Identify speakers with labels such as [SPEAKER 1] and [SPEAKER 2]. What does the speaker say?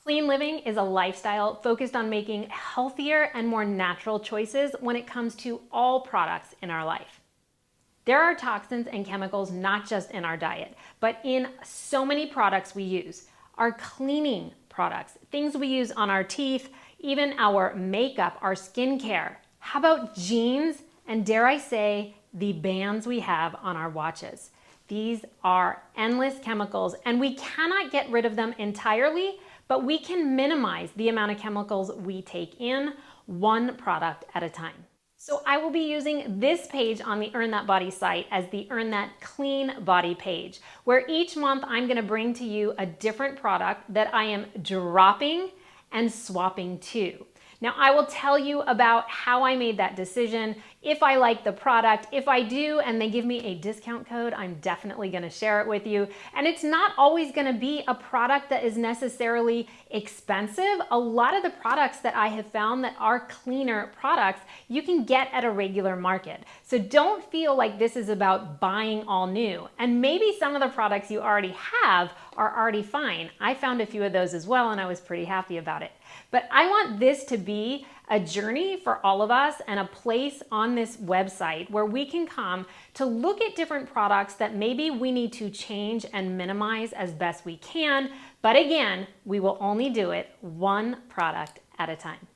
[SPEAKER 1] Clean living is a lifestyle focused on making healthier and more natural choices when it comes to all products in our life. There are toxins and chemicals not just in our diet, but in so many products we use. Our cleaning products, things we use on our teeth, even our makeup, our skincare. How about jeans and, dare I say, the bands we have on our watches? These are endless chemicals and we cannot get rid of them entirely, but we can minimize the amount of chemicals we take in, one product at a time. So I will be using this page on the Earn That Body site as the Earn That Clean Body page, where each month I'm gonna bring to you a different product that I am dropping and swapping to. Now, I will tell you about how I made that decision, if I like the product. If I do and they give me a discount code, I'm definitely gonna share it with you. And it's not always gonna be a product that is necessarily expensive. A lot of the products that I have found that are cleaner products, you can get at a regular market. So don't feel like this is about buying all new. And maybe some of the products you already have are already fine. I found a few of those as well and I was pretty happy about it. But I want this to be a journey for all of us and a place on this website where we can come to look at different products that maybe we need to change and minimize as best we can. But again, we will only do it one product at a time.